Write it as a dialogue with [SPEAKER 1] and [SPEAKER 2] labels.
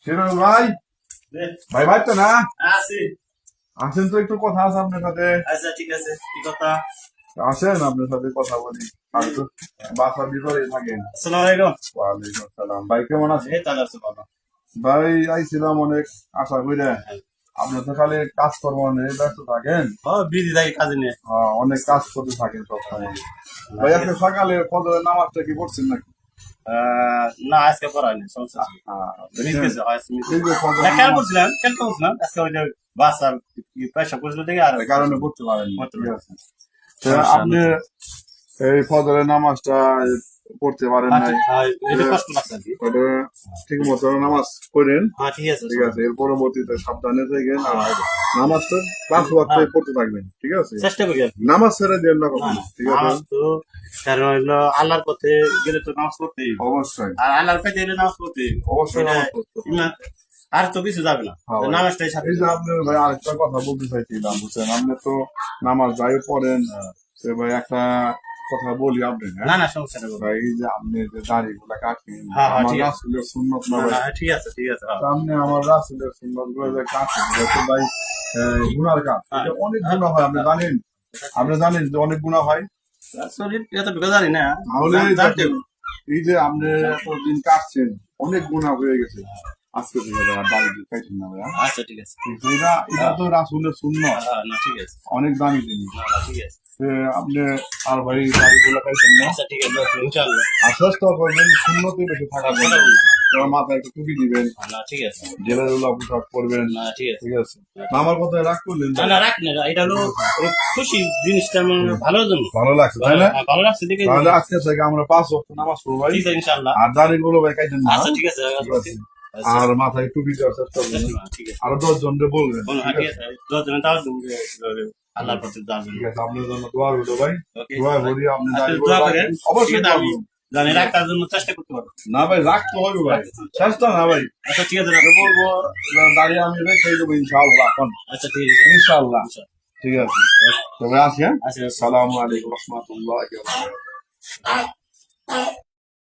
[SPEAKER 1] শিরোল ভাই, ভাই ভাই তো না
[SPEAKER 2] আছি।
[SPEAKER 1] আসেন তো, একটু কথা আছে আপনার সাথে।
[SPEAKER 2] আচ্ছা ঠিক আছে, কি কথা?
[SPEAKER 1] আসেন আপনার সাথে কথা বলি। আমি তো বাসার ভিতরে থাকেন।
[SPEAKER 2] আসসালামু আলাইকুম।
[SPEAKER 1] ওয়ালাইকুম আসসালাম। ভাই কেমন আছেন?
[SPEAKER 2] এই তাহলে আছে বাবা।
[SPEAKER 1] ভাই আইছিলাম অনেক আশা করে। আপনি তো খালি কাজকর্ম নিয়ে ব্যস্ত থাকেন।
[SPEAKER 2] ও বিজি থাকি কাজে নিয়ে।
[SPEAKER 1] অনেক কাজ করতে থাকেন সবসময়। ভাই আজকে সকালে ফজরের নামাজটা কি পড়ছেন নাকি?
[SPEAKER 2] না আজকে পড়াইনি, সমস্যা ছিল। মিস গেছে, হয় মিস
[SPEAKER 1] এই যে ফজরের
[SPEAKER 2] না, খেয়াল
[SPEAKER 1] নামাজ
[SPEAKER 2] করছিলাম আজকে ওই যে বাসার পয়সা করছিল দেখে আর
[SPEAKER 1] এই কারণে পড়তে পারেন,
[SPEAKER 2] পড়তে
[SPEAKER 1] ঠিক
[SPEAKER 2] পারিনি।
[SPEAKER 1] আছে। তো আপনি এই ফজরের নামাজটা পড়তে পারেন নাই,
[SPEAKER 2] এটা কষ্ট লাগছে আর কি।
[SPEAKER 1] ওটা ঠিক মতো নামাজ পড়েন,
[SPEAKER 2] হ্যাঁ ঠিক আছে,
[SPEAKER 1] ঠিক আছে। এর পরবর্তীতে সাবধানে থাকেন আর নামাজটা পাঁচ ওয়াক্তে পড়তে থাকবেন, ঠিক আছে।
[SPEAKER 2] চেষ্টা করি আর কি।
[SPEAKER 1] নামাজ ছেড়ে দেন না কখনো, ঠিক আছে।
[SPEAKER 2] নামাজ তো কারণ হইলো আল্লাহর পথে গেলে তো নামাজ পড়তেই হবে।
[SPEAKER 1] অবশ্যই
[SPEAKER 2] আর আল্লাহর পথে গেলে নামাজ পড়তেই হবে।
[SPEAKER 1] অবশ্যই
[SPEAKER 2] এটা
[SPEAKER 1] নামাজ পড়তে হবে।
[SPEAKER 2] ইমান, আর তো কিছু যাবে না,
[SPEAKER 1] হ্যাঁ ভাই।
[SPEAKER 2] নামাজটাই সাথে।
[SPEAKER 1] এই যে আপনি ভাই আরেকটা কথা বলতে চাইছিলাম, বুঝছেন, আপনি তো নামাজ যাই পড়েন, সে ভাই একটা কথা বলি আপনি,
[SPEAKER 2] না
[SPEAKER 1] হ্যাঁ
[SPEAKER 2] না, সমস্যা নেই বাবা।
[SPEAKER 1] ভাই। এই যে আপনি যে দাড়িগুলা কাটেন,
[SPEAKER 2] হ্যাঁ হ্যাঁ
[SPEAKER 1] আমার
[SPEAKER 2] ঠিক আছে।
[SPEAKER 1] রাসূলের সুন্নত না
[SPEAKER 2] না
[SPEAKER 1] ভাই।
[SPEAKER 2] না, ঠিক আছে ঠিক আছে। হ্যাঁ।
[SPEAKER 1] সামনে আমার রাসূলের সুন্নত গুলো যে কাটেন, এটা তো ভাই গুনার কাজ,
[SPEAKER 2] হ্যাঁ।
[SPEAKER 1] এটা অনেক গুনাহ হয়, আপনি জানেন। আপনি জানেন যে অনেক গুনাহ হয়।
[SPEAKER 2] শরীর এতটুকু জানি না।
[SPEAKER 1] তাহলে
[SPEAKER 2] জানতে
[SPEAKER 1] দেখেন, এই যে আপনি এতদিন কাটছেন, অনেক গুনাহ হয়ে গেছে। আজকে থেকে ভাই আর দাড়ি কাটেন না ভাই, হ্যাঁ?
[SPEAKER 2] আচ্ছা ঠিক আছে।
[SPEAKER 1] এটা এটা তো রাসূলের সুন্নত,
[SPEAKER 2] হ্যাঁ না ঠিক আছে।
[SPEAKER 1] অনেক দামি জিনিস।
[SPEAKER 2] না না ঠিক আছে।
[SPEAKER 1] আপনি আর ভাই দাড়িগুলো খাইছেন না,
[SPEAKER 2] আচ্ছা ঠিক আছে, ইনশাআল্লাহ।
[SPEAKER 1] আর চেষ্টা করবেন সুন্নতে বেশি থাকার জন্য। তোমার মাথায় একটু টুপি দিবেন,
[SPEAKER 2] না ঠিক আছে।
[SPEAKER 1] জেলার পোশাক পরবেন,
[SPEAKER 2] না ঠিক আছে।
[SPEAKER 1] ঠিক আছে। না, আমার কথায় রাগ করলেন
[SPEAKER 2] না না, রাখ না, এটা হলো খুশি জিনিসটা আমার ভালোর জন্য।
[SPEAKER 1] ভালো লাগছে, তাই না?
[SPEAKER 2] হ্যাঁ, ভালো লাগছে দেখে।
[SPEAKER 1] তাহলে আজকে থেকে আমরা 5 ওয়াক্ত নামাজ পড়বো ভাই।
[SPEAKER 2] ঠিক আছে ইনশাআল্লাহ।
[SPEAKER 1] আর দাড়িগুলো ভাই খাইছেন না,
[SPEAKER 2] আচ্ছা ঠিক আছে।
[SPEAKER 1] ঠিক আছে।
[SPEAKER 2] আচ্ছা,
[SPEAKER 1] আর মাথায় টুপি দেওয়ার চেষ্টা করবেন।
[SPEAKER 2] ঠিক আছে।
[SPEAKER 1] আরো 10 জনকে বলবেন,
[SPEAKER 2] হ্যাঁ
[SPEAKER 1] ঠিক
[SPEAKER 2] ঠিক
[SPEAKER 1] আছে।
[SPEAKER 2] আছে, যতদিন তাও আল্লাহর পথে যাওয়ার জন্য।
[SPEAKER 1] ঠিক আছে, আপনার জন্য দোয়া রইলো ভাই।
[SPEAKER 2] ওকে।
[SPEAKER 1] দোয়া করি আপনি
[SPEAKER 2] আচ্ছা,
[SPEAKER 1] দাড়িগুলো
[SPEAKER 2] দোয়া
[SPEAKER 1] রাখেন।
[SPEAKER 2] করেন।
[SPEAKER 1] অবশ্যই
[SPEAKER 2] ঠিক আছে,
[SPEAKER 1] দোয়া
[SPEAKER 2] আমি
[SPEAKER 1] করুন।
[SPEAKER 2] জানি রাখার জন্য চেষ্টা করতে পারবো।
[SPEAKER 1] না ভাই, রাখতে হবে ভাই, চেষ্টা না ভাই।
[SPEAKER 2] আচ্ছা ঠিক আছে,
[SPEAKER 1] আমি বলবো দাঁড়িয়ে আমি রেখে দেবো ইনশাআল্লাহ এখন,
[SPEAKER 2] আচ্ছা ঠিক আছে।
[SPEAKER 1] ইনশাআল্লাহ, ঠিক আছে। তবে আসি, হ্যাঁ।
[SPEAKER 2] আচ্ছা।
[SPEAKER 1] আসসালামু আলাইকুম রহমতুল্লাহ।